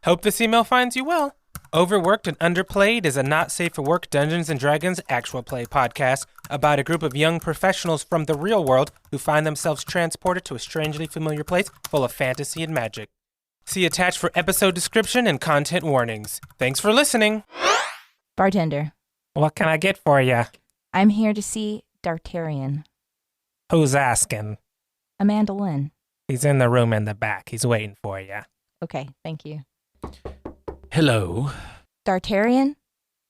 Hope this email finds you well. Overworked and Underplayed is a not safe for work Dungeons & Dragons actual play podcast about a group of young professionals from the real world who find themselves transported to a strangely familiar place full of fantasy and magic. See attached for episode description and content warnings. Thanks for listening. Bartender, What can I get for you? I'm here to see Dartarian. Who's asking? Amanda Lynn. He's in the room in the back. He's waiting for you. Okay, thank you. Hello. Dartarian,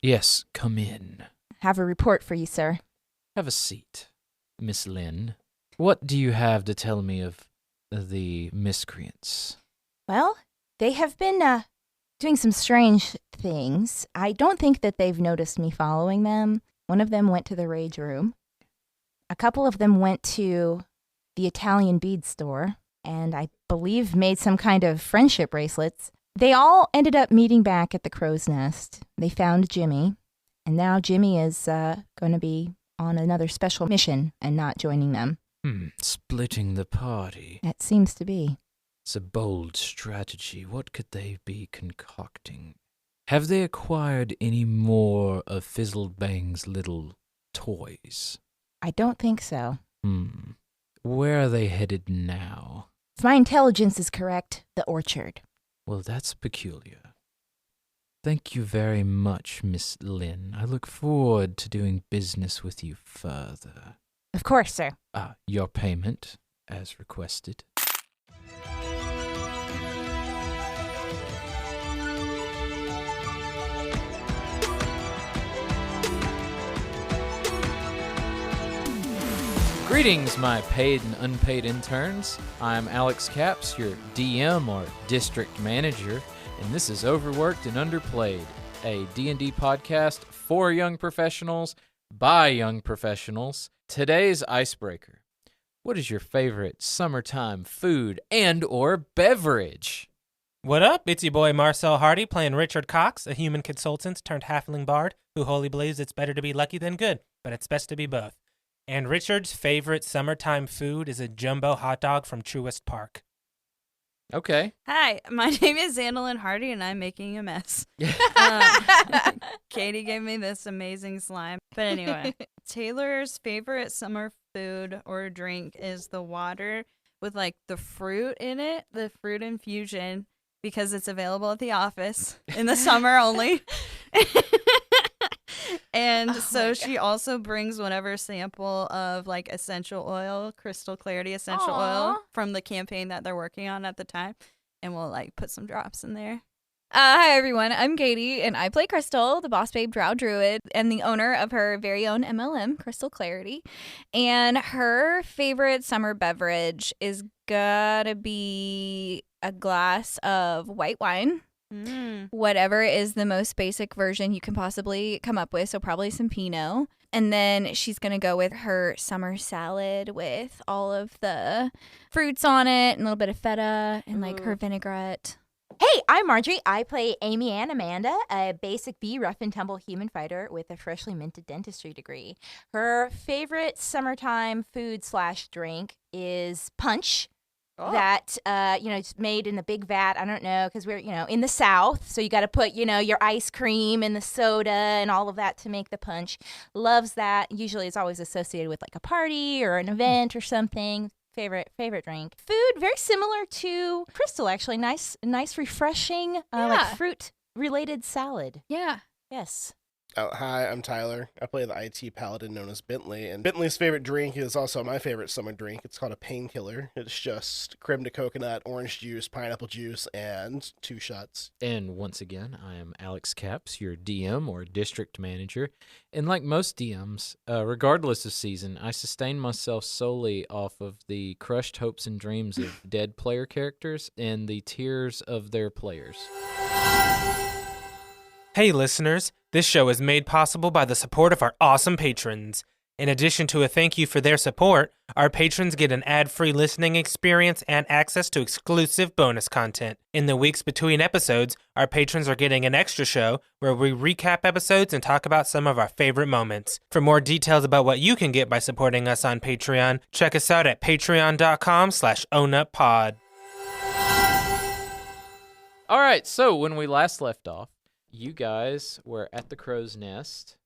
Yes, come in. have a report for you, sir. Have a seat, Miss Lynn. What do you have to tell me of the miscreants? Well, they have been doing some strange things. I don't think that they've noticed me following them. One of them went to the rage room. A couple of them went to the Italian bead store, and I believe made some kind of friendship bracelets. They all ended up meeting back at the Crow's Nest. They found Jimmy, and now Jimmy is going to be on another special mission and not joining them. Splitting the party. It seems to be. It's a bold strategy. What could they be concocting? Have they acquired any more of Fizzlebang's little toys? I don't think so. Where are they headed now? If my intelligence is correct, the orchard. Well, that's peculiar. Thank you very much, Miss Lynn. I look forward to doing business with you further. Of course, sir. Your payment, as requested. Greetings, my paid and unpaid interns. I'm Alex Capps, your DM or district manager, and this is Overworked and Underplayed, a D&D podcast for young professionals by young professionals. Today's icebreaker: what is your favorite summertime food and or beverage? What up? It's your boy Marcel Hardy playing Richard Cox, a human consultant turned halfling bard who wholly believes it's better to be lucky than good, but it's best to be both. And Richard's favorite summertime food is a jumbo hot dog from Truist Park. Okay. Hi, my name is Annalyn Hardy, and I'm making a mess. Katie gave me this amazing slime. But anyway, Taylor's favorite summer food or drink is the water with, like, the fruit in it, the fruit infusion, because it's available at the office in the summer only. And so she also brings whatever sample of, like, essential oil, crystal clarity essential oil from the campaign that they're working on at the time. And we'll, like, put some drops in there. Hi, everyone. I'm Katie, and I play Crystal, the boss babe drow druid, and the owner of her very own MLM, Crystal Clarity. And her favorite summer beverage is gotta be a glass of white wine. Whatever is the most basic version you can possibly come up with, so probably some Pinot. And then she's going to go with her summer salad with all of the fruits on it and a little bit of feta and like her vinaigrette. Hey, I'm Marjorie. I play Amy Ann Amanda, a basic B rough and tumble human fighter with a freshly minted dentistry degree. Her favorite summertime food/drink is punch. That, it's made in the big vat. I don't know, because we're, in the South. So you got to put, your ice cream and the soda and all of that to make the punch. Loves that. Usually it's always associated with like a party or an event or something. Favorite drink. Food, very similar to Crystal, actually. Nice, refreshing, like fruit-related salad. Yeah. Yes. Oh, hi, I'm Tyler. I play the IT paladin known as Bentley, and Bentley's favorite drink is also my favorite summer drink. It's called a painkiller. It's just creme de coconut, orange juice, pineapple juice, and 2 shots. And once again, I am Alex Capps, your DM or district manager. And like most DMs, regardless of season, I sustain myself solely off of the crushed hopes and dreams of dead player characters and the tears of their players. Hey listeners, this show is made possible by the support of our awesome patrons. In addition to a thank you for their support, our patrons get an ad-free listening experience and access to exclusive bonus content. In the weeks between episodes, our patrons are getting an extra show where we recap episodes and talk about some of our favorite moments. For more details about what you can get by supporting us on Patreon, check us out at patreon.com/ownuppod. All right, so when we last left off, you guys were at the crow's nest,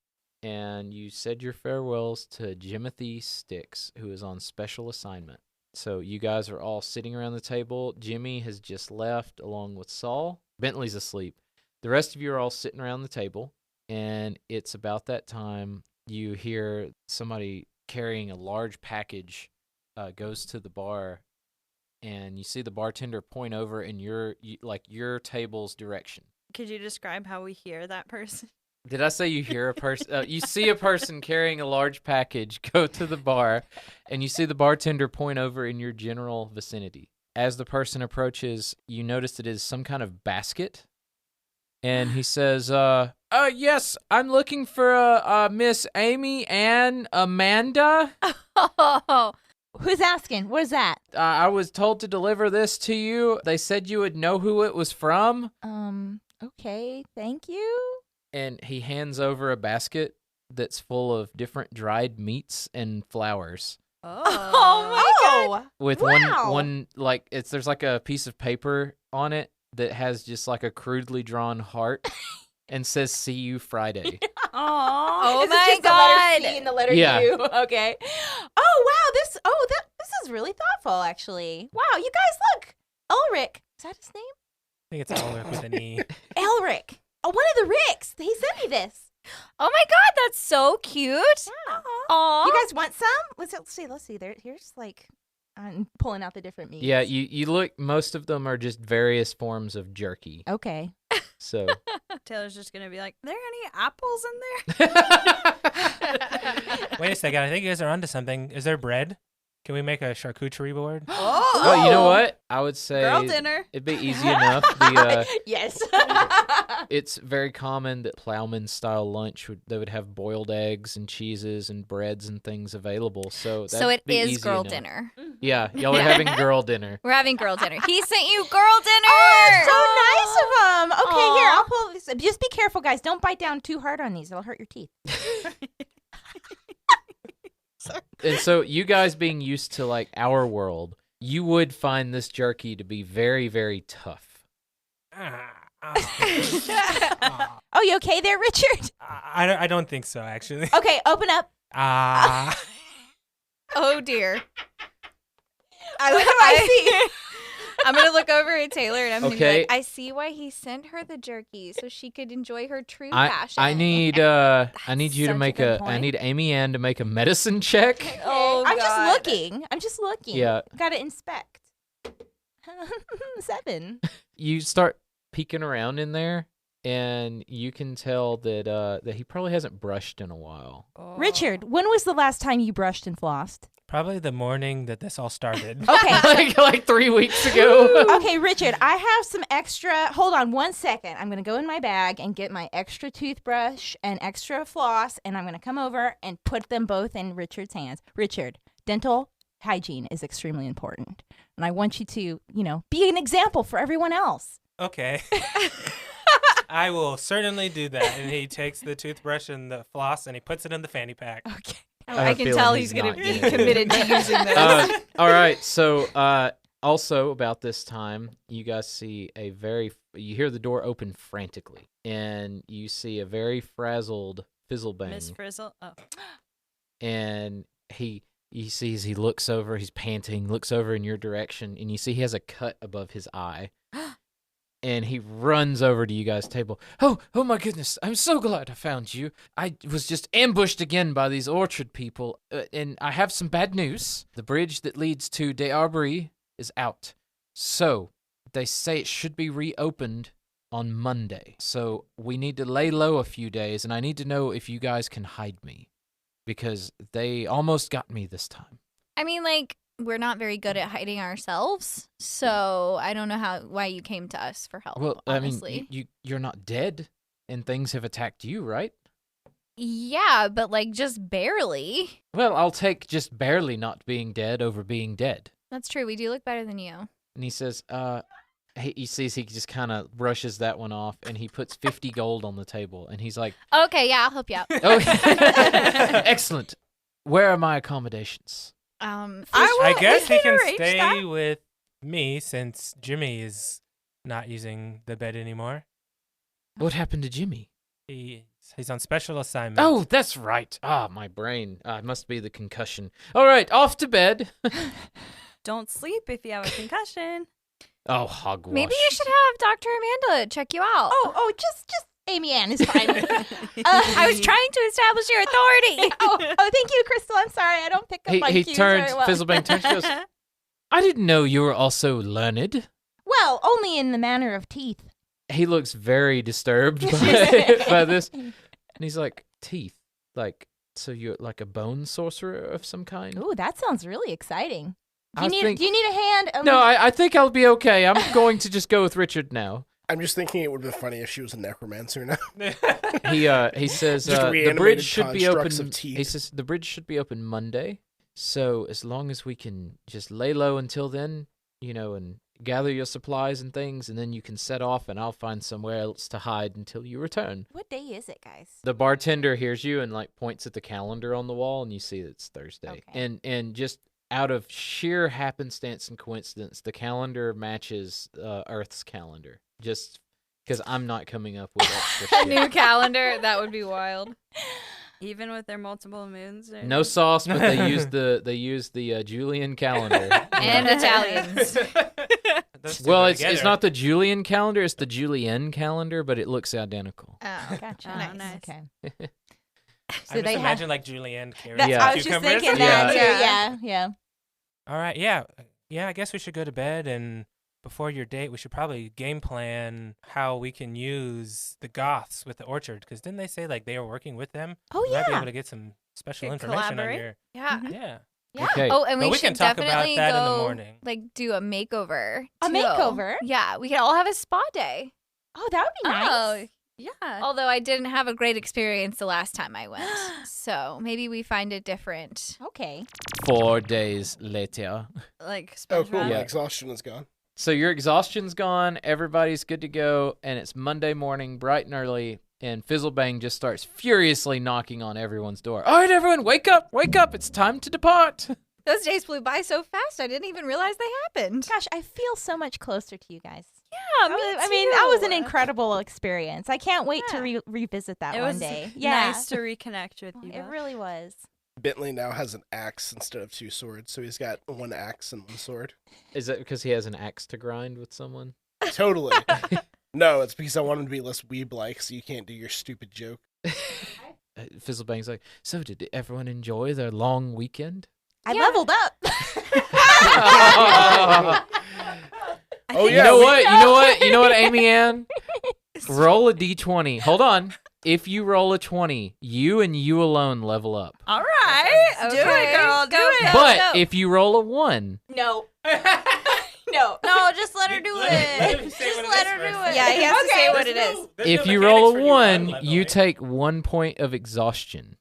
and you said your farewells to Jimothy Sticks, who is on special assignment. So you guys are all sitting around the table. Jimmy has just left along with Saul. Bentley's asleep. The rest of you are all sitting around the table, and it's about that time you hear somebody carrying a large package goes to the bar, and you see the bartender point over in your table's direction. Could you describe how we hear that person? Did I say you hear a person? You see a person carrying a large package go to the bar, and you see the bartender point over in your general vicinity. As the person approaches, you notice it is some kind of basket, and he says, yes, I'm looking for Miss Amy Ann Amanda. Oh, Who's asking? What is that? I was told to deliver this to you. They said you would know who it was from. Okay, thank you. And he hands over a basket that's full of different dried meats and flowers. Oh my God. With Wow. one like there's like a piece of paper on it that has just like a crudely drawn heart and says "See you Friday." Oh Is my it just God. the letter C and the letter Yeah. U? Okay. Oh wow, this is really thoughtful actually. Wow, you guys look. Ulrich. Is that his name? I think it's Ulrich with an E. Elric. Oh, one of the Ricks. He sent me this. Oh my God, that's so cute. Aw. You guys want some? Let's see. Here's like I'm pulling out the different meats. Yeah, you look. Most of them are just various forms of jerky. Okay. So Taylor's just going to be like, there any apples in there? Wait a second. I think you guys are onto something. Is there bread? Can we make a charcuterie board? Oh, you know what? I would say Girl dinner. it'd be easy enough. Yes. It's very common that plowman-style lunch they would have boiled eggs and cheeses and breads and things available. So it be is easy girl enough. dinner. Yeah, y'all are having girl dinner. We're having girl dinner. He sent you girl dinner. So nice of him. Okay, Aw. here, I'll pull this. Just be careful, guys. Don't bite down too hard on these. It'll hurt your teeth. And so you guys being used to like our world, you would find this jerky to be very, very tough. Oh, you okay there, Richard? I don't think so, actually. Okay, open up. Oh dear. What do I see? I'm gonna look over at Taylor and I'm gonna be Okay. like, I see why he sent her the jerky so she could enjoy her true I passion. need you to such a make good I point. need Amy Ann to make a medicine check. Oh, I'm God. just looking. Yeah. Gotta inspect. 7. You start peeking around in there, and you can tell that he probably hasn't brushed in a while. Richard, when was the last time you brushed and flossed? Probably the morning that this all started. Okay. like 3 weeks ago. Okay, Richard, I have some extra. Hold on 1 second. I'm going to go in my bag and get my extra toothbrush and extra floss, and I'm going to come over and put them both in Richard's hands. Richard, dental hygiene is extremely important. And I want you to, be an example for everyone else. Okay. I will certainly do that. And he takes the toothbrush and the floss and he puts it in the fanny pack. Okay. I have I a can feeling tell he's he's gonna not be gonna do committed to using those. All right. So also about this time, you guys see you hear the door open frantically, and you see a very frazzled Fizzlebang. Miss Frizzle. Oh. And he looks over, he's panting, looks over in your direction, and you see he has a cut above his eye. And he runs over to you guys' table. Oh my goodness, I'm so glad I found you. I was just ambushed again by these orchard people, and I have some bad news. The bridge that leads to Des Arbres is out. So, they say it should be reopened on Monday. So, we need to lay low a few days, and I need to know if you guys can hide me. Because they almost got me this time. I mean, like, we're not very good at hiding ourselves, so I don't know why you came to us for help. Well, honestly. I mean, you're not dead, and things have attacked you, right? Yeah, but like just barely. Well, I'll take just barely not being dead over being dead. That's true. We do look better than you. And he says, he sees he just kind of brushes that one off, and he puts 50 gold on the table, and he's like, Okay, yeah, I'll help you out. oh, excellent. Where are my accommodations? I guess we he can arrange stay that. with me since Jimmy is not using the bed anymore. What happened to Jimmy? He's on special assignment. Oh, that's right. Ah, my brain. It must be the concussion. All right, off to bed. Don't sleep if you have a concussion. Oh, hogwash. Maybe you should have Dr. Amanda check you out. Just Amy Ann is fine. I was trying to establish your authority. Thank you, Crystal. I'm sorry, I don't pick up my He cues turned, very well. Fizzlebang turned, she goes, I didn't know you were also learned. Well, only in the manner of teeth. He looks very disturbed by this. And he's like, teeth? Like, so you're like a bone sorcerer of some kind? Ooh, that sounds really exciting. Do I you think- need a hand? No, I think I'll be okay. I'm going to just go with Richard now. I'm just thinking it would have been funny if she was a necromancer now. He says Just the reanimated bridge should be constructs open. of teeth. He says the bridge should be open Monday. So as long as we can just lay low until then, and gather your supplies and things, and then you can set off, and I'll find somewhere else to hide until you return. What day is it, guys? The bartender hears you and points at the calendar on the wall, and you see it's Thursday. Okay. And just out of sheer happenstance and coincidence, the calendar matches Earth's calendar. Just because I'm not coming up with extra A shit. new calendar. That would be wild. Even with their multiple moons. No sauce, but they use the Julian calendar. And Italians. Those two Well, go it's together. not the Julian calendar; it's the Julienne calendar, but it looks identical. Oh, Gotcha. Oh, nice. Okay. I So just they imagine like Julianne carrying That's, Yeah. I was just cucumbers. thinking Yeah. that too. Yeah. Yeah. All right, yeah. I guess we should go to bed, and before your date, we should probably game plan how we can use the Goths with the orchard. Because didn't they say they were working with them? Oh, We might be yeah. able to get some special Could information on collaborate. your. yeah. Yeah. Yeah. Okay. Oh, and But we we can should talk about definitely that in the go morning. do a makeover. A too. makeover? Yeah, we could all have a spa day. Oh, that would be nice. Oh, Yeah. although I didn't have a great experience the last time I went, so maybe we find it different. Okay. 4 days later. Like Oh, SpongeBob. cool. Yeah. My exhaustion is gone. So your exhaustion's gone, everybody's good to go, and it's Monday morning, bright and early, and Fizzlebang just starts furiously knocking on everyone's door. All right, everyone, wake up, it's time to depart. Those days flew by so fast, I didn't even realize they happened. Gosh, I feel so much closer to you guys. Yeah, I mean, that was an incredible experience. I can't wait to Yeah. revisit that It one was day. Yeah. nice to reconnect with you. It both. really was. Bentley now has an axe instead of 2 swords, so he's got 1 axe and 1 sword. Is that because he has an axe to grind with someone? Totally. No, it's because I want him to be less weeb-like, so you can't do your stupid joke. Fizzlebang's like, so did everyone enjoy their long weekend? I leveled up. Oh, You yeah. know what? You know what, Amy Ann? Roll a d20. Hold on. If you roll a 20, you and you alone level up. All right. Do it, Okay. girl. Do Go, it. go. But if you roll a 1, No. No. No, just let her do Let him it. say Just what it let is her do first. it. Yeah, he has to say Okay. what it is. if you roll a 1, you take 1 point of exhaustion.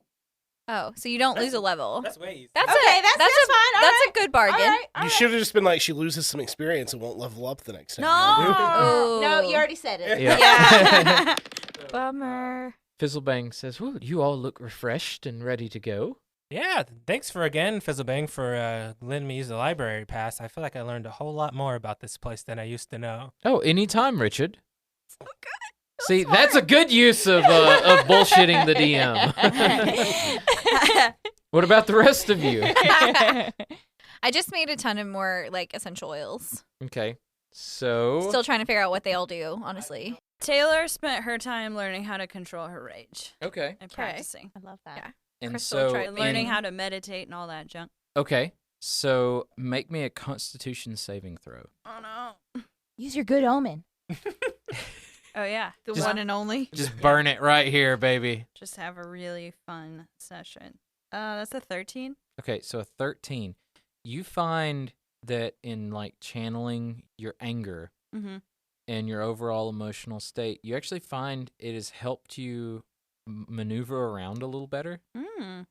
Oh, so you don't lose a level. That's way easy. That's Okay, a, that's that's a, fine. All That's right. a good bargain. All right. You should have just been like, she loses some experience and won't level up the next time. No. Oh. No, you already said it. Yeah. Bummer. Fizzlebang says, "Ooh, you all look refreshed and ready to go." Yeah, thanks again, Fizzlebang, for letting me use the library pass. I feel like I learned a whole lot more about this place than I used to know. Oh, anytime, Richard. See, that's a good use of bullshitting the DM. What about the rest of you? I just made a ton of more essential oils. Okay, so Still trying to figure out what they all do, honestly. Taylor spent her time learning how to control her rage okay, and practicing. I love that. Yeah. and Crystal so tried And learning in- how to meditate and all that junk. Okay, so make me a Constitution saving throw. Oh, no. Use your good omen. Oh, yeah. The Just- one and only. Just burn it right here, baby. Just have a really fun session. That's a 13. Okay, so a 13. You find that in channeling your anger Mm-hmm. and your overall emotional state, you actually find it has helped you maneuver around a little better, Mm.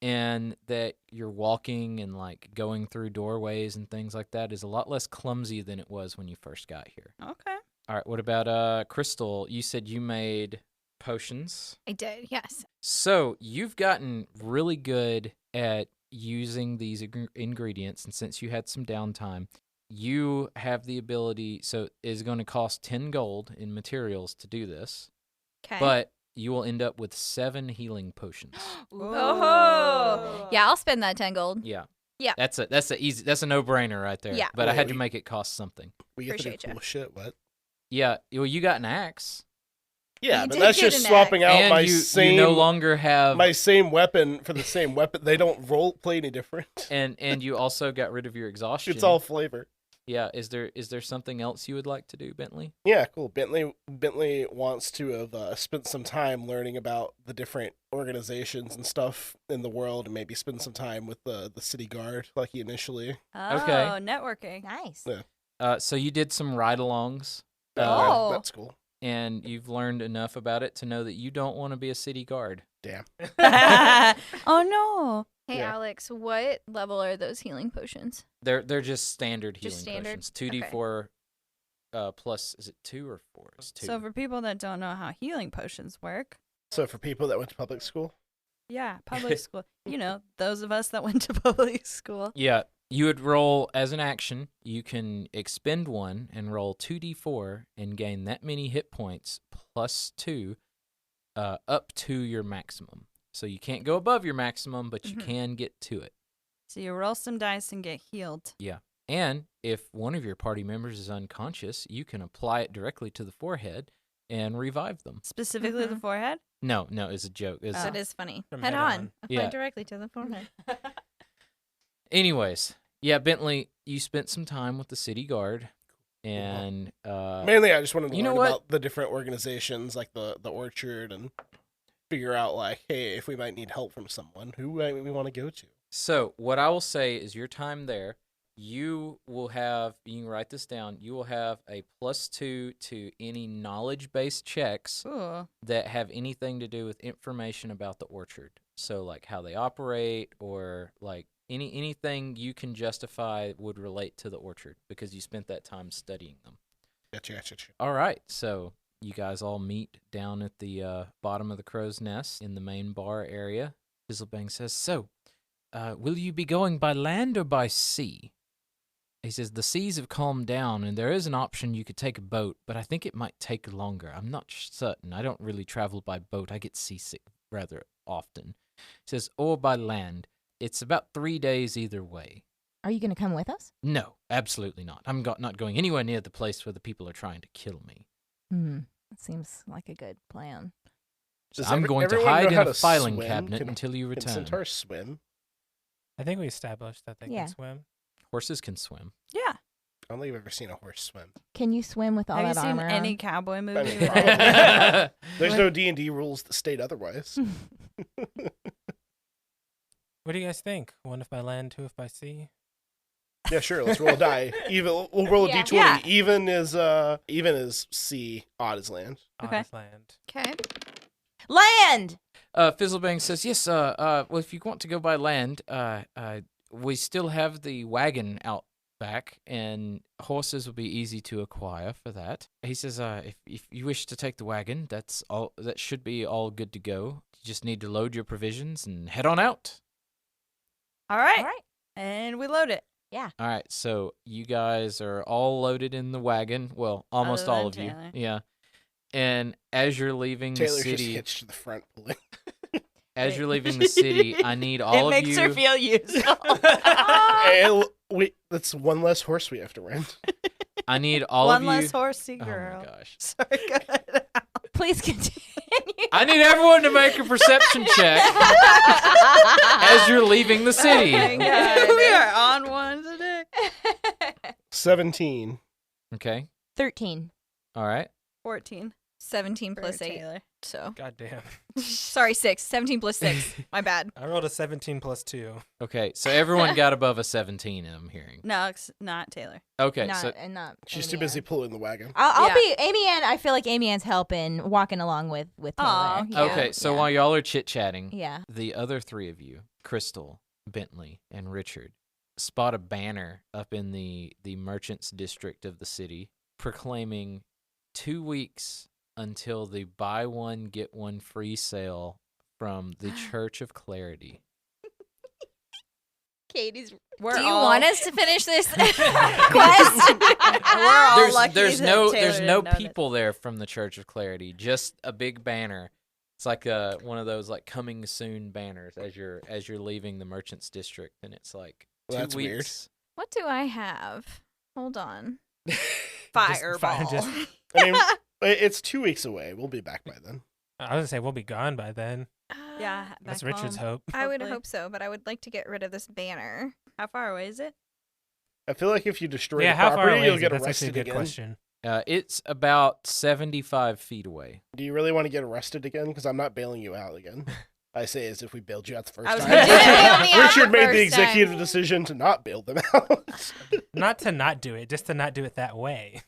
and that your walking and going through doorways and things like that is a lot less clumsy than it was when you first got here. Okay. All right, what about Crystal? You said you made potions. I did, yes. So you've gotten really good at using these ingredients, and since you had some downtime, you have the ability, so it's going to cost 10 gold in materials to do this, Okay. but you will end up with 7 healing potions. Oh. Yeah, I'll spend that 10 gold. Yeah. Yeah. That's a no-brainer right there. Yeah. But I Wait, had to make it cost something. We get to do Appreciate ya. cool shit. What? Yeah, well, you got an axe. Yeah, You but did that's get just an swapping out And my you no longer have my same weapon for the same weapon. They don't role play any different. and you also got rid of your exhaustion. It's all flavor. Yeah, is there something else you would like to do, Bentley? Yeah, cool. Bentley wants to have spent some time learning about the different organizations and stuff in the world, and maybe spend some time with the city guard, like he initially. Oh, Okay. networking. Nice. Yeah. So you did some ride-alongs. Oh. That's cool. And you've learned enough about it to know that you don't want to be a city guard. Damn. Oh no. Hey, Yeah. Alex, what level are those healing potions? They're just standard healing Just standard? potions. 2d4 plus, is it 2 or 4? It's 2. So for people that don't know how healing potions work, So for people that went to public school, yeah, public school. You know, those of us that went to public school. Yeah, you would roll as an action. You can expend 1 and roll 2d4 and gain that many hit points plus 2 up to your maximum. So you can't go above your maximum, but you can get to it. So you roll some dice and get healed. Yeah. And if one of your party members is unconscious, you can apply it directly to the forehead and revive them. Specifically the forehead. No, it's a joke. It's That is funny. From Head head on. on. Apply Yeah. directly to the forehead. Anyways, yeah, Bentley, you spent some time with the city guard, and mainly I just wanted to you know learn what? about the different organizations, like the orchard, and figure out like, hey, if we might need help from someone, who might we want to go to. so what I will say is your time there, you will have, you can write this down, you will have a +2 to any knowledge-based checks Ooh. that have anything to do with information about the orchard. So like how they operate, or like anything you can justify would relate to the orchard because you spent that time studying them. Gotcha. All right, so you guys all meet down at the bottom of the crow's nest in the main bar area. Fizzlebang says, so, will you be going by land or by sea? He says, the seas have calmed down, and there is an option you could take a boat, but I think it might take longer. I'm not certain. I don't really travel by boat. I get seasick rather often. He says, or by land. It's about 3 days either way. Are you going to come with us? No, absolutely not. I'm not going anywhere near the place where the people are trying to kill me. That seems like a good plan. I'm going to everyone hide know in how a to filing swim? cabinet Can- until you Can return. centaurs swim? I think we established that they Yeah. can swim. Horses can swim. Yeah. I don't think I've ever seen a horse swim. Can you swim with all Have you that seen armor any on? cowboy movie? mean, with probably. it? There's no D&D rules that state otherwise. What do you guys think? 1 if by land, 2 if by sea? Yeah, sure. Let's roll a die. Even we'll roll a Yeah. d20. Yeah. Even is sea, odd is land. Okay. Honest land. Okay. Land! Fizzlebang says, yes, well, if you want to go by land, we still have the wagon out back, and horses will be easy to acquire for that. He says, if you wish to take the wagon, that should be all good to go. You just need to load your provisions and head on out. All right. All right. And we load it. All right, so you guys are all loaded in the wagon. Well, almost Other all than of you. Taylor. Yeah. And as you're leaving the Taylor's just city, hitched to the front pulling. as you're leaving the city, I need all it of makes you. her feel useful. That's one less horse we have to rent. I need all One of you. less horsey Oh girl. my gosh. Sorry, go ahead. Please continue. I need everyone to make a perception check as you're leaving the city. Oh my God. We are on one today. 17. Okay. 13. All right. 14. 17 for plus 8. Taylor. So, God damn. sorry, 6. 17 plus 6. My bad. I rolled a 17 plus 2. Okay. So everyone got above a 17, I'm hearing. No, it's not Taylor. Okay. Not, So and not She's Amy too busy Ann. pulling the wagon. I'll Yeah. be Amy Ann. I feel like Amy Ann's helping, walking along with Taylor. Aw, Yeah. okay. So yeah. while y'all are chit chatting, Yeah. the other 3 of you, Crystal, Bentley, and Richard, spot a banner up in the merchants district of the city proclaiming 2 weeks until the buy one get one free sale from the Church of Clarity. Katie's. We're Do you all, want us to finish this quest? We're all lucky there's that no Taylor didn't no notice. people there from the Church of Clarity. Just a big banner. It's like one of those like coming soon banners as you're leaving the Merchants District, and it's like Well, 2 that's weird. weeks. What do I have? Hold on. Fireball. I mean, it's 2 weeks away. We'll be back by then. I was gonna say we'll be gone by then. Yeah, That's back Richard's home. hope. I would Hopefully. hope so, but I would like to get rid of this banner. How far away is it? I feel like if you destroy Yeah, the how far property, away you'll is it? get That's actually a arrested good again. question. It's about 75 feet away. Do you really want to get arrested again? Because I'm not bailing you out again. I say as if we bailed you out the first I was time. gonna say, bail me out Richard the made the first time. executive decision to not bail them out. Not to not do it, just to not do it that way.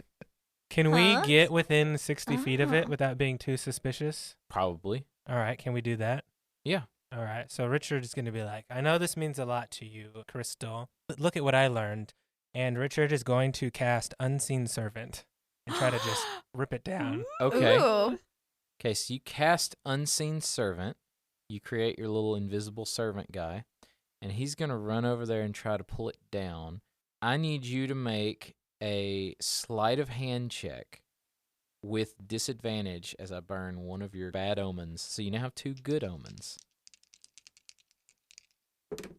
Can we Huh? get within 60 feet of it Oh. without being too suspicious? Probably. All right, can we do that? Yeah. All right, so Richard is going to be like, I know this means a lot to you, Crystal, but look at what I learned. And Richard is going to cast Unseen Servant and try to just rip it down. Okay. Ooh. Okay, so you cast Unseen Servant. You create your little invisible servant guy, and he's going to run over there and try to pull it down. I need you to make a sleight of hand check with disadvantage as I burn one of your bad omens. So you now have 2 good omens.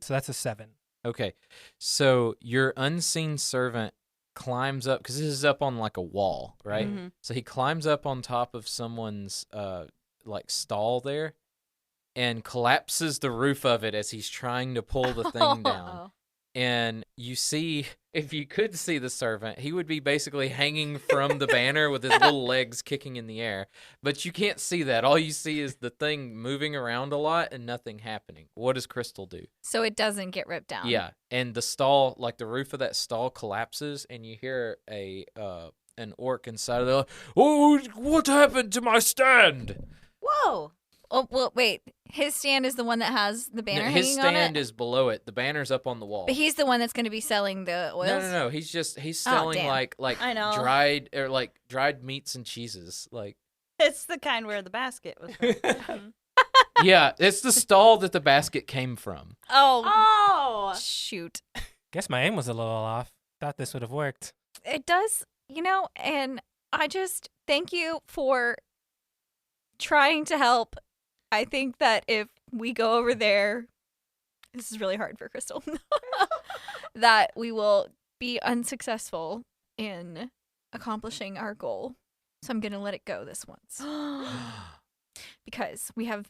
So that's a 7. Okay, so your unseen servant climbs up, because this is up on like a wall, right? Mhm. So he climbs up on top of someone's like stall there and collapses the roof of it as he's trying to pull the thing down. And you see, if you could see the servant, he would be basically hanging from the banner with his little legs kicking in the air. But you can't see that. All you see is the thing moving around a lot and nothing happening. What does Crystal do? So it doesn't get ripped down. Yeah, and the stall, like the roof of that stall collapses, and you hear an orc inside of there. Like, oh, what happened to my stand? Whoa. Oh, well, wait. His stand is the one that has the banner His hanging on stand it? is below it. The banner's up on the wall. But he's the one that's going to be selling the oils? No. He's Oh, selling damn. like I know. dried meats and cheeses. Like It's the kind where the basket was from. yeah, it's the stall that the basket came from. Oh, Oh. shoot. Guess my aim was a little off. Thought this would have worked. It does, and I just thank you for trying to help. I think that if we go over there, this is really hard for Crystal, that we will be unsuccessful in accomplishing our goal. So I'm going to let it go this once because we have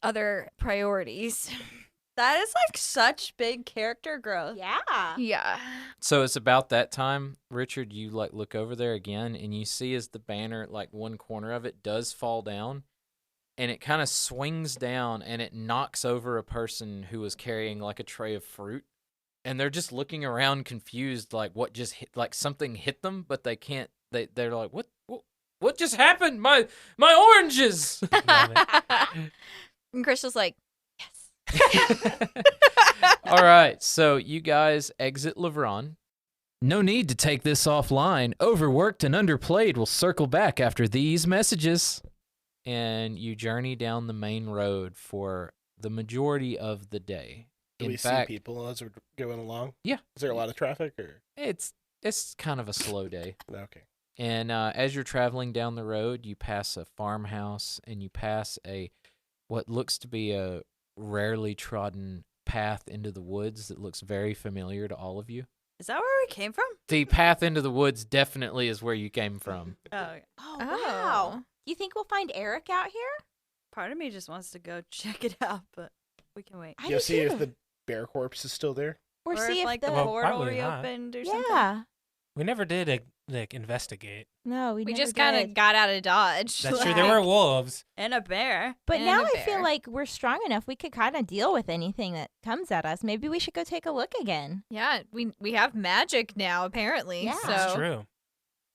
other priorities. That is like such big character growth. Yeah. Yeah. So it's about that time, Richard, you like look over there again and you see as the banner, like one corner of it does fall down and it kind of swings down and it knocks over a person who was carrying like a tray of fruit. And they're just looking around confused, like what just hit, like something hit them, but they can't, they're like, what just happened? My oranges! Love it. And Crystal's like, All right, so you guys exit Lavron. No need to take this offline. Overworked and Underplayed will circle back after these messages. And you journey down the main road for the majority of the day. Do In we fact, see people as we're going along? Yeah. Is there a lot of traffic or? it's kind of a slow day. Okay. And as you're traveling down the road, you pass a farmhouse and you pass what looks to be a rarely trodden path into the woods that looks very familiar to all of you. Is that where we came from? The path into the woods definitely is where you came from. Oh, Oh, wow. You think we'll find Eric out here? part of me just wants to go check it out, but we can wait. I Go do see if too. the bear corpse is still there. Or see if like the the Well, portal probably not. reopened or something. yeah. We never did investigate. No, we never just kind of did. got out of Dodge. That's true. There were wolves. And a bear. But and now a I feel bear. like we're strong enough. We could kind of deal with anything that comes at us. Maybe we should go take a look again. Yeah, we have magic now, apparently. Yeah. So That's true.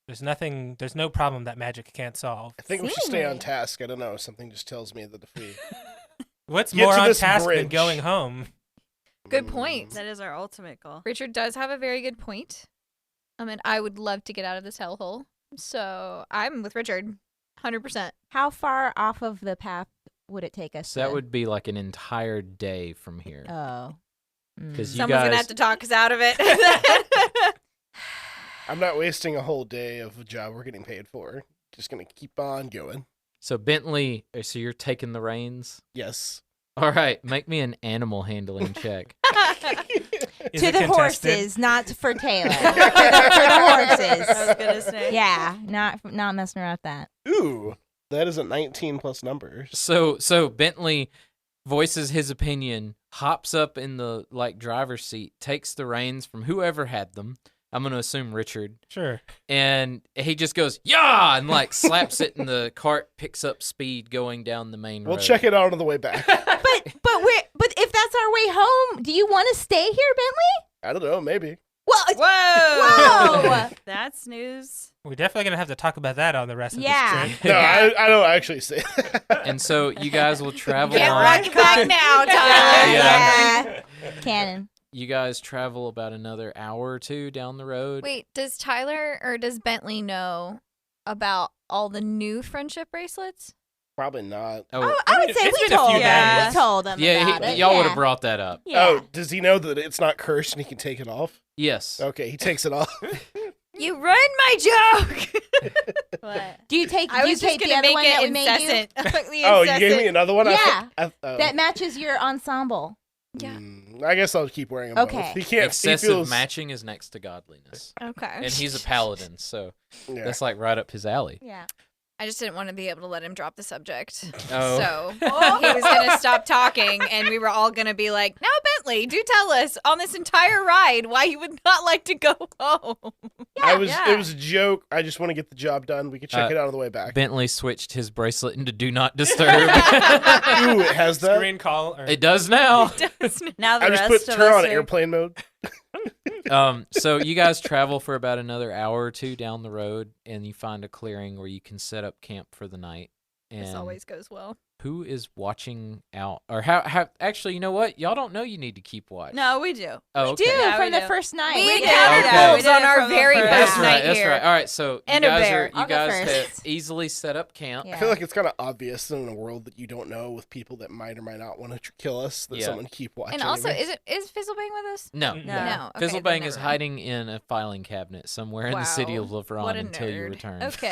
There's no problem that magic can't solve. I think we should stay on Seemingly. task. I don't know. Something just tells me that if we What's Get more to on this task than bridge. going home? Good point. That is our ultimate goal. Richard does have a very good point. And I would love to get out of this hellhole. So I'm with Richard, 100%. How far off of the path would it take us? So that to- would be like an entire day from here. Oh. Because you Someone's guys, gonna have to talk us out of it. I'm not wasting a whole day of a job we're getting paid for. Just gonna keep on going. so Bentley, so you're taking the reins. Yes. All right, make me an animal handling check. Is To it the contested? horses, not for Taylor. for the horses. I was gonna say. Yeah, not messing around with that. Ooh, that is a 19 plus numbers. So Bentley voices his opinion, hops up in the driver's seat, takes the reins from whoever had them. I'm gonna assume Richard, Sure. and he just goes yeah, and slaps it, and the cart picks up speed going down the main road. We'll check it out on the way back. But if that's our way home, do you want to stay here, Bentley? I don't know, maybe. Well, Whoa! whoa. That's news. We're definitely gonna have to talk about that on the rest of Yeah. this trip. No, I don't actually say that. And so you guys will travel. Get on- right back now, Tyler. Yeah. Cannon. You guys travel about another hour or two down the road. Wait, does Tyler or does Bentley know about all the new friendship bracelets? Probably not. Oh, I would say It's we been a told few them. days. We told them yeah, about it. y'all would Yeah. have brought that up. Yeah. Oh, does he know that it's not cursed and he can take it off? Yes. Okay, he takes it off. You ruined my joke. What? Do you take? I do you was just take the gonna other make one that we it made you? incessant. The Oh, you gave me incessant. another one? Yeah. Oh. That matches your ensemble. Yeah. I guess I'll keep wearing them Okay. both. He can't. Excessive he feels, matching is next to godliness. Okay. And he's a paladin, so Yeah. that's right up his alley. Yeah. I just didn't want to be able to let him drop the subject. Oh. So He was gonna stop talking, and we were all gonna be like, now, Bentley, do tell us on this entire ride why you would not like to go home. It was a joke. I just want to get the job done. We can check it out on the way back. Bentley switched his bracelet into do not disturb. Ooh, it has that. Screen call. Or... It does now. Now the I just rest put of turn us on are- airplane mode. So you guys travel for about another hour or two down the road, and you find a clearing where you can set up camp for the night. And This always goes well. who is watching out? Or how? Actually, you know what? Y'all don't know you need to keep watch. No, we do. Oh, We okay. do Yeah, from we the do. first night. we did. encountered Okay. wolves We did on it our from the very first. first That's night right. That's here. right. All right. So you And a guys bear. are you I'll go guys first. have easily set up camp. Yeah. I feel like it's kind of obvious in a world that you don't know with people that might or might not want to kill us that Yeah. someone keep watching. And also, anyway. is Fizzlebang with us? No. No. No. Okay, then Fizzlebang is never mind. hiding in a filing cabinet somewhere in the city of Wow. Lavron What a until you nerd. return. Okay.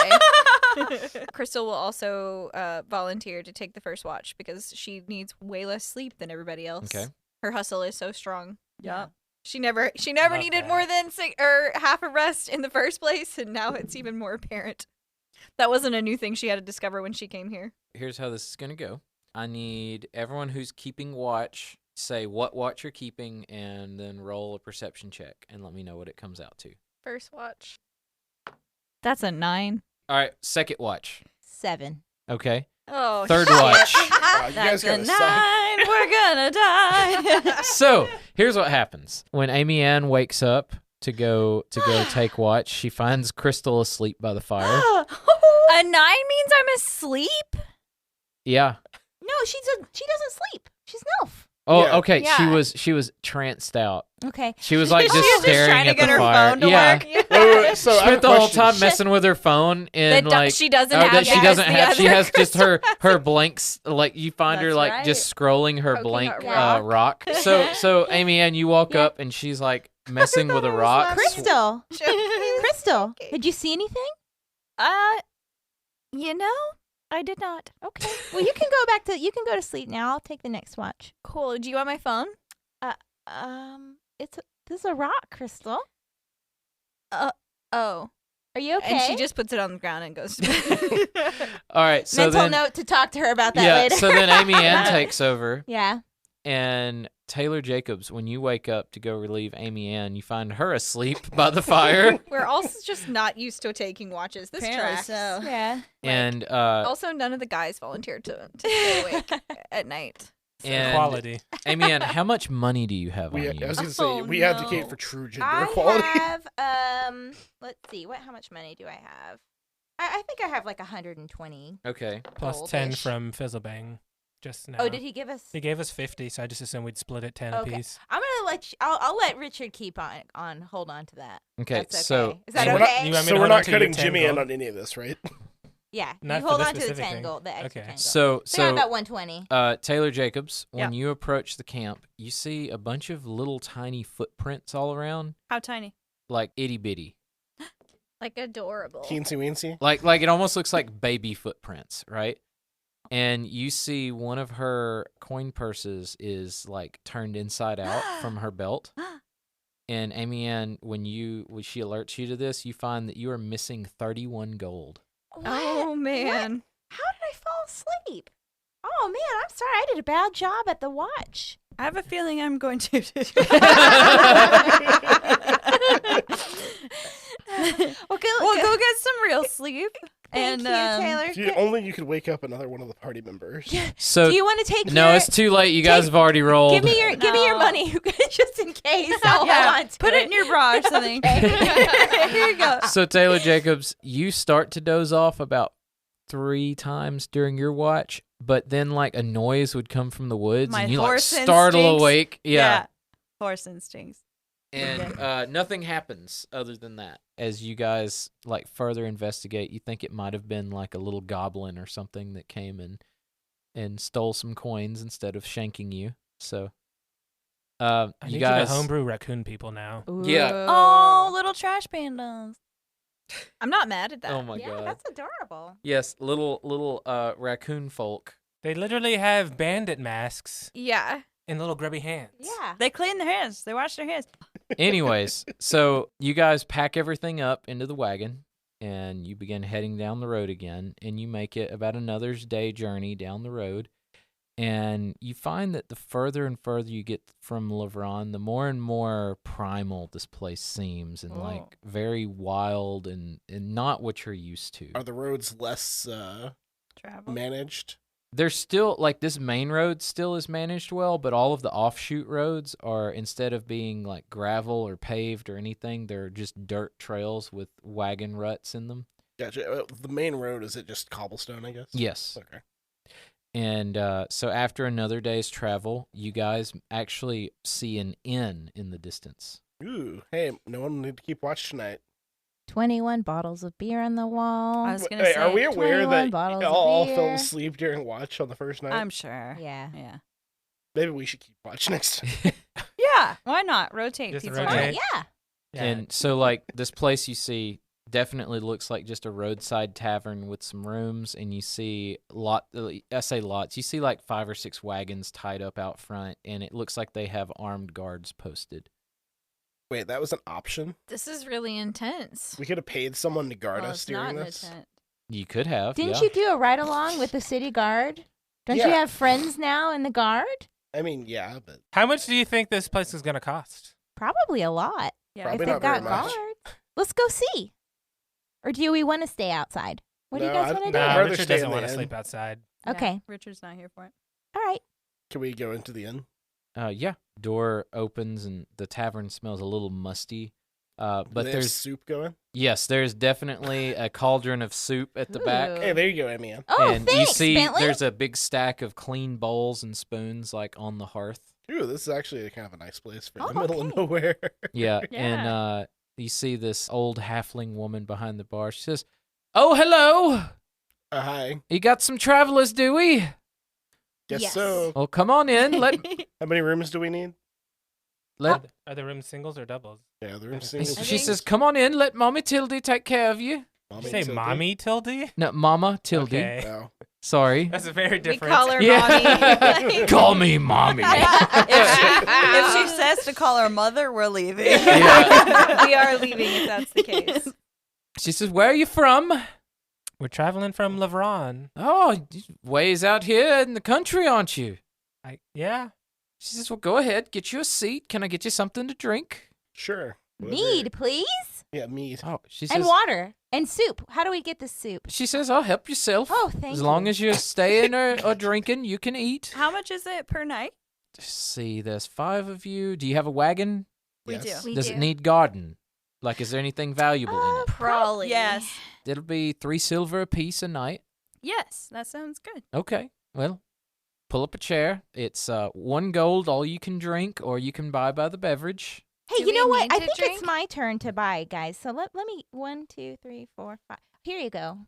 Crystal will also volunteer to take the first watch because she needs way less sleep than everybody else. Okay. Her hustle is so strong. Yep. She never Love needed that. more than half a rest in the first place, and now it's even more apparent. That wasn't a new thing she had to discover when she came here. Here's how this is going to go. I need everyone who's keeping watch say what watch you're keeping and then roll a perception check and let me know what it comes out to. First watch. That's a 9. All right, second watch. 7. Okay. Oh, Third shit. watch. Wow, you guys That's a gotta 9. suck. We're gonna die. So, here's what happens. When Amy Ann wakes up to go take watch, she finds Crystal asleep by the fire. A 9 means I'm asleep? Yeah. No, she doesn't sleep. She's an elf. Oh, Yeah. okay. Yeah. She was tranced out. Okay. She was like She just was just staring trying to at get the her fire. phone to yeah. work. Wait, so I have Spent a the whole question. time messing with her phone and like she doesn't oh, have that she yes, doesn't the have. She other has just her Crystal blanks. Like you find her That's like right. just scrolling her Poking blank a rock. So Amy Ann, you woke up and she's like messing with a rock. Crystal. Crystal. Did you see anything? I did not. Okay. Well, you can go to sleep now. I'll take the next watch. Cool. Do you want my phone? This is a rock, Crystal. Oh. Are you okay? And she just puts it on the ground and goes to bed. All right. So Mental then, note to talk to her about that yeah. later. So then Amy Ann takes over, Yeah. and Taylor Jacobs, when you wake up to go relieve Amy Ann, you find her asleep by the fire, We're also just not used to taking watches. This Apparently tracks. so. Yeah. and Also, none of the guys volunteered to stay awake at night. and Quality. Amy Ann, how much money do you have on I you? was gonna say Oh, we no. advocate for true gender I equality. have let's see, how much money do I have? I think I have like 120. Okay. Plus 10 Goldish. from Fizzlebang. Just now. Oh, did he give us? He gave us 50, so I just assumed we'd split it 10 Okay. apiece. I'm gonna let I'll let Richard keep hold on to that. Okay. That's So okay. Is that So we're okay? You want me So to we're hold on not to your cutting 10 Jimmy in gold? on any of this, right? Yeah, Not you for hold this on to the specific 10 thing. gold, the extra Okay. 10 gold. So They're about 120. Taylor Jacobs, when Yeah. you approach the camp, you see a bunch of little tiny footprints all around, How tiny? like itty bitty. Like adorable. Teensy weensy. Like it almost looks like baby footprints, right? And you see one of her coin purses is like turned inside out from her belt. And Amy Ann, when she alerts you to this, you find that you are missing 31 gold. What? Oh man. How did I fall asleep? Oh man, I'm sorry. I did a bad job at the watch. I have a feeling I'm going to. Okay, Well, go get some real sleep. Thank and you, Taylor. If you, only you could wake up another one of the party members. So Do you want to take no, your... it's too late. You guys have already rolled. Give me your No. money just in case. I'll Yeah, hold on to put it in your bra or something. Here you go. So Taylor Jacobs, you start to doze off about 3 times during your watch, but then like a noise would come from the woods My and you like horse startle instincts. awake. Yeah. Horse instincts. And nothing happens other than that. As you guys like further investigate, you think it might have been like a little goblin or something that came and stole some coins instead of shanking you. So I you need guys you to homebrew raccoon people now. Yeah. Oh, little trash pandas. I'm not mad at that. Oh my Yeah, god. that's adorable. Yes, little raccoon folk. They literally have bandit masks Yeah. and little grubby hands. Yeah. They clean their hands. They wash their hands. Anyways, so you guys pack everything up into the wagon and you begin heading down the road again, and you make it about another day journey down the road. And you find that the further and further you get from Lavron, the more and more primal this place seems, and like very wild and not what you're used to. Are the roads less Travel. managed? There's still like this main road still is managed well, but all of the offshoot roads are, instead of being like gravel or paved or anything, they're just dirt trails with wagon ruts in them. Gotcha. The main road, is it just cobblestone, I guess? Yes. Okay. And so after another day's travel, you guys actually see an inn in the distance. Ooh, hey, no one will need to keep watch tonight. 21 bottles of beer on the wall. I was gonna Wait, say. are we aware 21 that bottles of all beer. fell asleep during watch on the first night? I'm sure. Yeah. Yeah. Maybe we should keep watch next time. Yeah. Why not? Rotate Just people. rotate. Yeah. Yeah. And so like this place you see definitely looks like just a roadside tavern with some rooms, and you see I say lots. You see like 5 or 6 wagons tied up out front, and it looks like they have armed guards posted. Wait, that was an option? This is really intense. We could have paid someone to guard Well, us it's not during in a this? tent. You could have. Didn't yeah. you do a ride along with the city guard? Don't Yeah. you have friends now in the guard? I mean, yeah, but How much do you think this place is going to cost? Probably a lot. Yeah. Probably if they've not very got much. guards. Let's go see. Or do we want to stay outside? What do you No, guys I- want to no, do? I'd Nah, rather Richard stay doesn't in the want to inn. sleep outside. Yeah, Okay. Richard's not here for it. All right. can we go into the inn? Yeah. Door opens and the tavern smells a little musty. But Do they have there's soup going? there's definitely a cauldron of soup at the back. Ooh. Hey, there you go, Amy Ann. Oh, And thanks, you see Bentley. there's a big stack of clean bowls and spoons like on the hearth. Ooh, this is actually kind of a nice place for Oh, the middle of okay. nowhere. Yeah. Yeah. And you see this old halfling woman behind the bar. She says, "Oh, hello. Hi. You got some travelers, do we? Guess Yes. so. Well, come on in. How many rooms do we need? Are the rooms singles or doubles? Yeah, the room's I single. She says, "Come on in. Let Mommy Tildy take care of you." Did you say mommy Tildy? No, Mama Tildy. Okay. No. Sorry. That's a very We different. call her Yeah. mommy. Call me Mommy. If she says to call her mother, we're leaving. Yeah. We are leaving if that's the case. She says, "Where are you from?" We're traveling from Lavron. "Oh, ways out here in the country, aren't you?" Yeah. She says, "Well, go ahead. Get you a seat. Can I get you something to drink?" Sure. Whatever. Mead, please. Yeah, mead. Oh, she And says, water. And soup. How do we get the soup? She says, "I'll help yourself. Oh, thank As you. long as you're staying or drinking, you can eat." How much is it per night? Let's see, there's 5 of you. Do you have a wagon? We Yes. do. We Does do. it need garden? Like, is there anything valuable in it? Probably. Yes. It'll be 3 silver apiece a night. Yes, that sounds good. Okay, well, pull up a chair. It's 1 gold, all you can drink, or you can buy by the beverage. Hey, Do you know we what? need I to think drink? it's my turn to buy, guys. So let me 1, 2, 3, 4, 5. Here you go.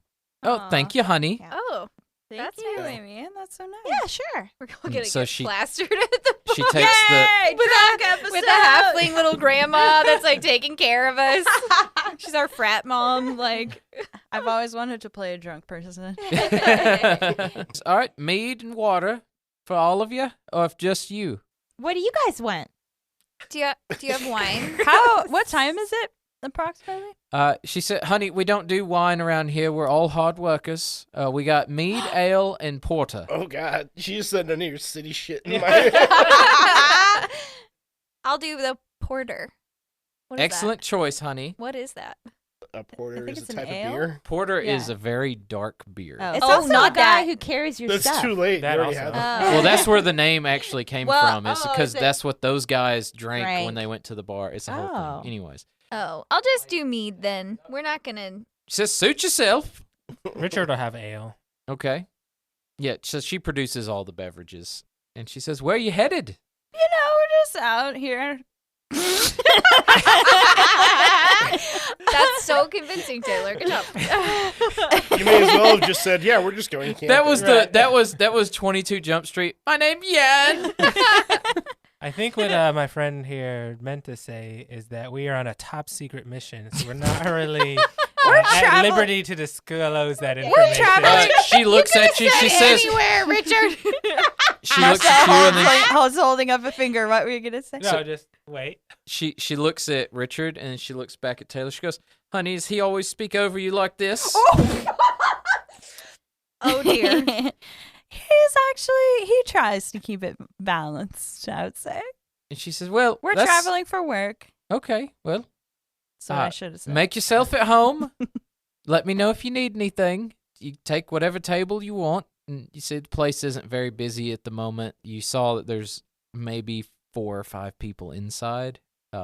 Oh, thank you, honey. Yeah. Oh, Thank That's you, nice. Amy. That's so nice. Yeah, sure. we're gonna So get she- plastered at the She bar. takes the. Yay, drunk with a episode. halfling little grandma that's like taking care of us. She's our frat mom. Like, I've always wanted to play a drunk person. All right, mead and water for all of you, or if just you. What do you guys want? do you have wine? What time is it approximately? She said, "Honey, we don't do wine around here. We're all hard workers. We got mead, ale, and porter." Oh God, she just said none of your city shit in my. I'll do the porter. What is Excellent choice, honey. That? What is that? A porter think is it's a an type ale. of beer. Porter is Yeah. a very dark beer. Oh. It's Oh, also not a guy that. who carries your That's stuff. too late. That you already also. have it. Well, that's where the name actually came Well, from, is oh, because is it- that's what those guys drank when Drank. they went to the bar. It's a whole Oh. thing. Anyways, Oh, I'll just do mead then. We're not gonna. she says, "Suit yourself." Richard will have ale. Okay. Yeah, so she produces all the beverages, and she says, "Where are you headed?" You know, we're just out here. That's so convincing, Taylor. Good job. You may as well have just said, "Yeah, we're just going camping." That was that was 22 Jump Street. My name's Yan. I think what my friend here meant to say is that we are on a top secret mission, so we're not really at travel- liberty to disclose that information. traveling- She looks at you. She says, anywhere, Richard. she looks at you, and then I was holding up a finger. What were you gonna say? No, just wait. she looks at Richard, and then she looks back at Taylor. She goes, "Honey, does he always speak over you like this?" Oh dear. He tries to keep it balanced, I would say. And she says, "Well, We're that's- traveling for work. Okay, well, So I should have said. make yourself at home. Let me know if you need anything. You take whatever table you want." And you see the place isn't very busy at the moment. You saw that there's maybe 4 or 5 people inside.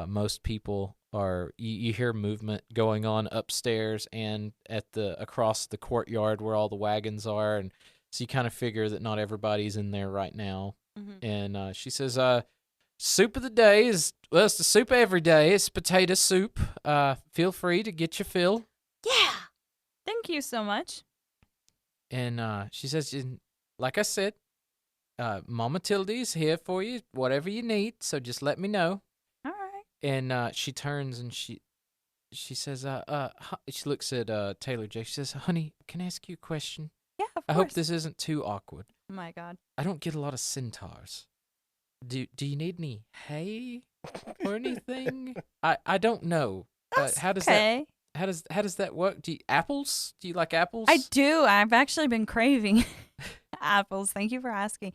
Most people are. You hear movement going on upstairs and at the across the courtyard where all the wagons are, and so you kind of figure that not everybody's in there right now. Mhm. And she says, "Soup of the day is it's the soup every day. It's potato soup. Feel free to get your fill." Yeah. Thank you so much. And she says, "Like I said, Mama Tildy's here for you, whatever you need. So just let me know." All right. And she turns and she says, she looks at Taylor J. She says, "Honey, can I ask you a question? Yeah, of I course. hope this isn't too awkward. Oh my God. I don't get a lot of centaurs. Do you need any hay or anything? I don't know. That's How does okay. that how does that work? Apples? Do you like apples?" I do. I've actually been craving apples. Thank you for asking.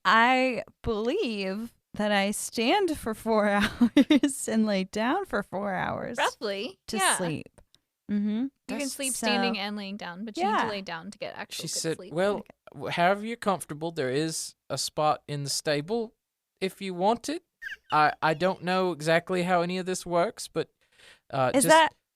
I believe that I stand for 4 hours and lay down for 4 hours Roughly. to yeah. sleep. Mm-hmm. You can sleep So- standing and laying down, but you need Yeah. to lay down to get actual She good said, sleep. "Well, however you're comfortable, there is a spot in the stable if you want it. I don't know exactly how any of this works, but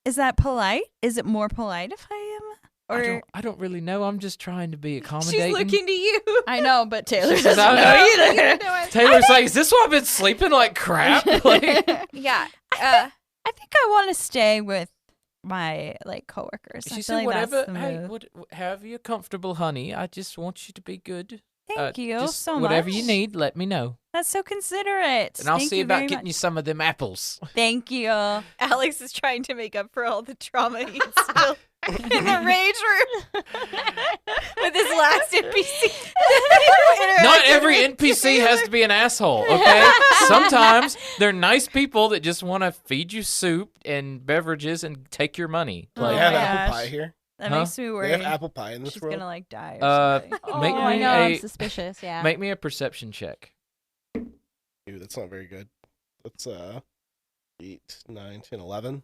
Is that polite? Is it more polite if I am? Or I don't really know. I'm just trying to be accommodating." She's looking to you. I know, but Taylor She says, doesn't "I know know." either. Taylor's like, "Is this why I've been sleeping like crap?" Like, Yeah. I think I want to stay with my coworkers. I she feel said, like "Whatever, that's the hey, move. however you're comfortable, honey. I just want you to be good. Thank you just so much. Whatever you need, let me know, That's so considerate. and I'll Thank see you about very getting you much. some of them apples." Thank you. Alex is trying to make up for all the trauma he's still in the rage room with his last NPC. Not every NPC has to be an asshole, okay? Sometimes they're nice people that just want to feed you soup and beverages and take your money. Oh They Like, have my apple gosh. pie here. That Huh? makes me They worried. have apple pie in this She's world. gonna die or something. make I me know. I'm a suspicious. Yeah. make me a perception check. Ooh, that's not very good. That's 8, 9, 10, 11.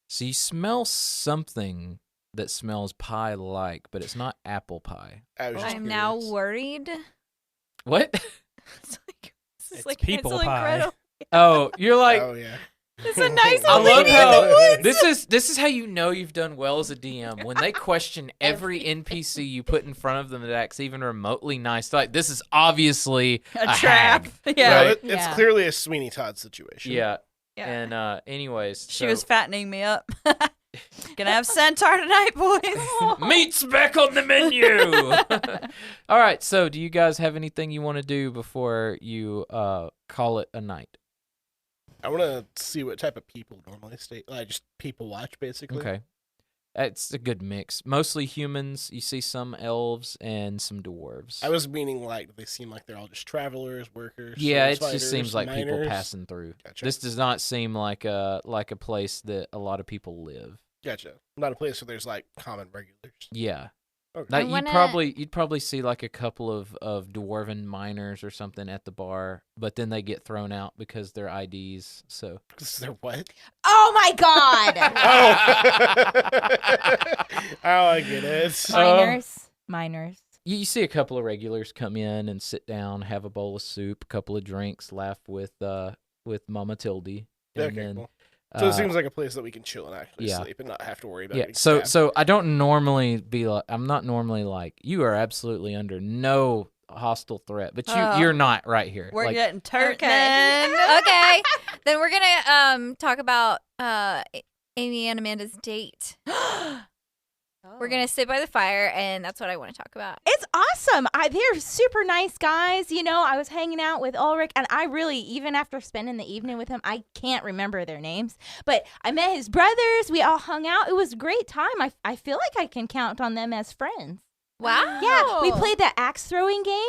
So you smell something that smells pie-like, but it's not apple pie. I was just I'm now curious. worried. What? It's like, this is It's like people Hansel and pie. Gretel. Oh, you're like, Oh yeah. It's a nice I old love lady in the how woods. this is how you know you've done well as a DM when they question every NPC you put in front of them that acts even remotely nice. Like, this is obviously A hag. trap. Yeah. Well, it's Yeah. clearly a Sweeney Todd situation. Yeah. Yeah. And anyways, She was fattening me up. Gonna have centaur tonight, boys. Meat's back on the menu. All right, so do you guys have anything you want to do before you call it a night? I want to see what type of people normally stay. Just people watch, basically. Okay. It's a good mix. Mostly humans. You see some elves and some dwarves. I was meaning they seem like they're all just travelers, workers. Yeah, it sword just seems fighters, like people miners. passing through. Gotcha. This does not seem like a place that a lot of people live. Gotcha. Not a place where there's common regulars. Yeah. Okay. Now, I you'd wanna- probably see like a couple of dwarven miners or something at the bar, but then they get thrown out because their IDs. So They're what? Oh my god! Oh, I get it. Miners. you see a couple of regulars come in and sit down, have a bowl of soup, a couple of drinks, laugh with Mama Tildy. And Okay, then, cool. So it seems like a place that we can chill and actually yeah. sleep and not have to worry about yeah. getting So stabbed. I don't normally be like, I'm not normally like, you are absolutely under no hostile threat, but you're not right here. We're Like, getting turkey. Okay. Then we're gonna talk about Amy and Amanda's date. We're gonna sit by the fire, and that's what I want to talk about. It's awesome. They're super nice guys. I was hanging out with Ulrich, and I really, even after spending the evening with him, I can't remember their names. But I met his brothers. We all hung out. It was a great time. I feel like I can count on them as friends. Wow. Yeah, we played that axe throwing game,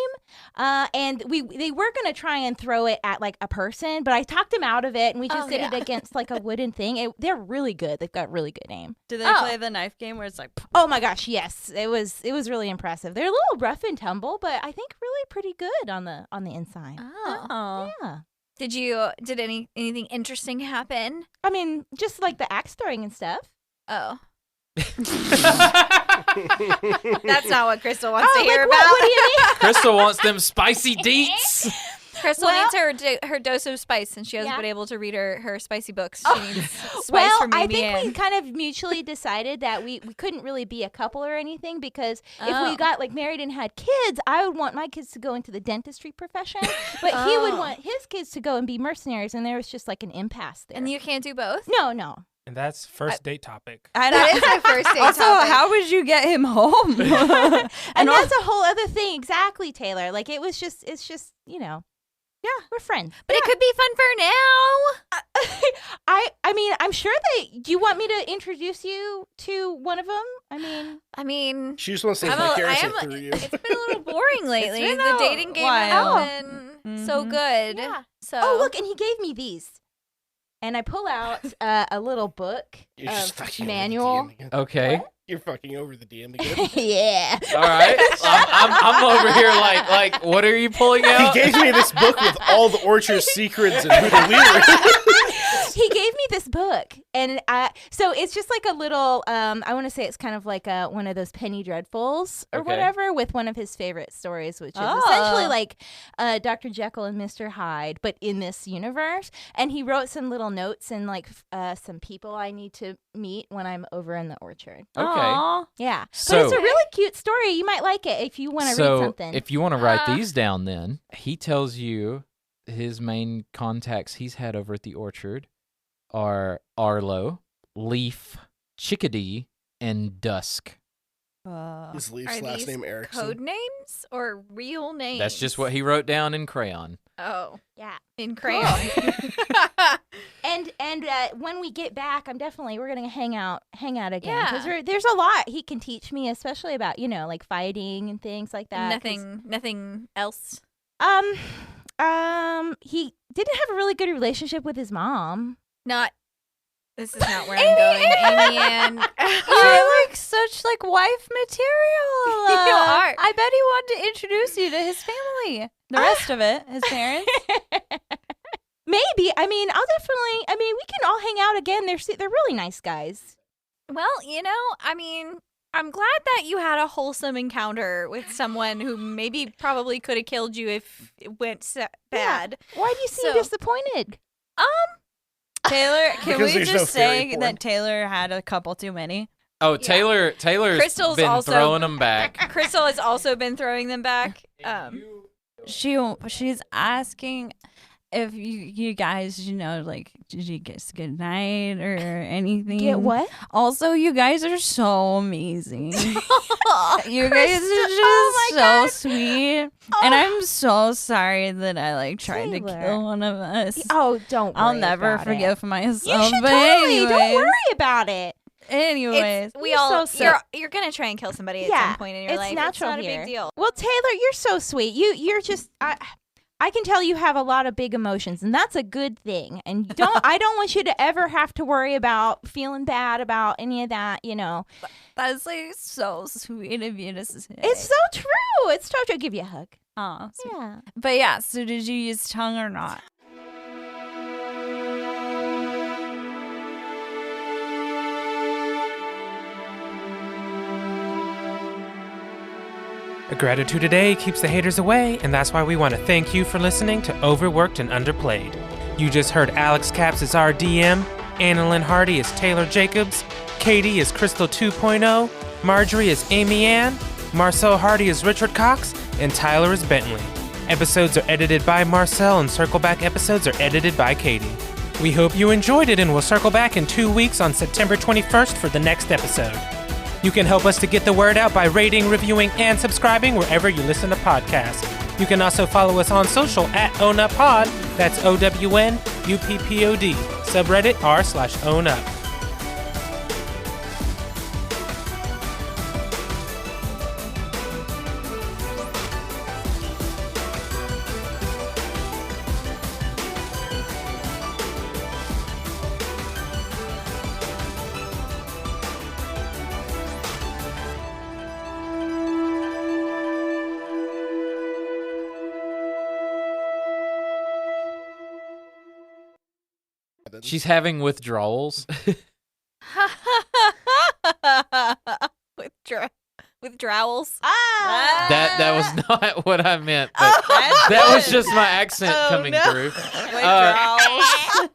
and they were gonna try and throw it at a person, but I talked them out of it, and we just did it against a wooden thing. They're really good. They've got really good aim. Do they play the knife game where it's like? Oh my gosh, yes, it was really impressive. They're a little rough and tumble, but I think really pretty good on the inside. Oh. Yeah, Did anything interesting happen? I mean, just the axe throwing and stuff. Oh. That's not what Crystal wants to hear what, about. what do you mean? Crystal wants them spicy deets. Crystal needs her dose of spice, and she hasn't Yeah. been able to read her spicy books. She needs spice Well, from I Amy think we Ann. kind of mutually decided that we couldn't really be a couple or anything because if Oh. we got married and had kids, I would want my kids to go into the dentistry profession, but he would want his kids to go and be mercenaries, and there was just an impasse there. And you can't do both? No. And that's first date topic. That is my first date Also, topic. how would you get him home? And that's a whole other thing. Exactly, Taylor. It's just, yeah, we're friends. But it could be fun for now. I mean, I'm sure do you want me to introduce you to one of them? I mean, She just wants to I'm take a- I care am of a- through you. it's been a little boring lately. been The a dating game while. has been so good. Yeah. So Oh, look, and he gave me these. And I pull out a little book You're just fucking manual. over the DM again. Okay. You're fucking over the DM again. Yeah. All right. I'm over here like, what are you pulling He out? gave me this book with all the orchard secrets and who the leader is. He gave me this book, and so it's just a little. I want to say it's kind of like one of those Penny Dreadfuls or Okay. whatever, with one of his favorite stories, which is Oh. essentially Dr. Jekyll and Mr. Hyde, but in this universe. And he wrote some little notes and some people I need to meet when I'm over in the orchard. Okay. Aw. Yeah, So- but it's a really cute story. You might like it if you want to read something. if you want to write these down, then he tells you his main contacts he's had over at the orchard are Arlo, Leaf, Chickadee, and Dusk. His Leaf's are last these name Erickson. code names or real names? That's just what he wrote down in crayon. Oh, yeah. in crayon. And when we get back, we're gonna hang out again because Yeah. there's a lot he can teach me, especially about fighting and things like that. 'cause, Nothing else. he didn't have a really good relationship with his mom. Not. This is not where I'm going, Amy Ann. You're such wife material. You are. I bet he wanted to introduce you to his family. The rest of it, his parents. Maybe. I mean, we can all hang out again. They're really nice guys. Well, I'm glad that you had a wholesome encounter with someone who probably could have killed you if it went bad. Why do you seem So- disappointed? Taylor, can Because we there's no just fairy say porn. that Taylor had a couple too many? Oh, Taylor's Crystal's been also- throwing them back. Crystal has also been throwing them back. She's asking if you guys, like, did you get good night or anything? Get what? Also, you guys are so amazing. You guys are just Oh my so God. sweet. And I'm so sorry that I like tried to Taylor. kill one of us. Oh, don't worry I'll never about forgive it. myself. You should but totally. anyways, Don't worry about it. Anyways, We You're all so sweet. you're gonna try and kill somebody at Yeah, some point in your it's life. natural It's not here. a big deal. Well, Taylor, you're so sweet. You're just I can tell you have a lot of big emotions, and that's a good thing. And I don't want you to ever have to worry about feeling bad about any of that. that's like so sweet of you to say. It's so true. It's so true. I'll give you a hug. Aw, sweet. Yeah. But yeah, so did you use tongue or not? A gratitude a day keeps the haters away, and that's why we want to thank you for listening to Overworked and Underplayed. You just heard Alex Capps as our DM, Annalyn Hardy as Taylor Jacobs, Katie as Crystal 2.0, Marjorie as Amy Ann, Marcel Hardy as Richard Cox, and Tyler as Bentley. Episodes are edited by Marcel, and Circleback episodes are edited by Katie. We hope you enjoyed it, and we'll circle back in 2 weeks on September 21st for the next episode. You can help us to get the word out by rating, reviewing, and subscribing wherever you listen to podcasts. You can also follow us on social at OwnUpPod, that's OWNUPPOD, subreddit r/OwnUp. She's having withdrawals. with drowels. Ah. That was not what I meant. But that was just my accent coming through. Withdrawals.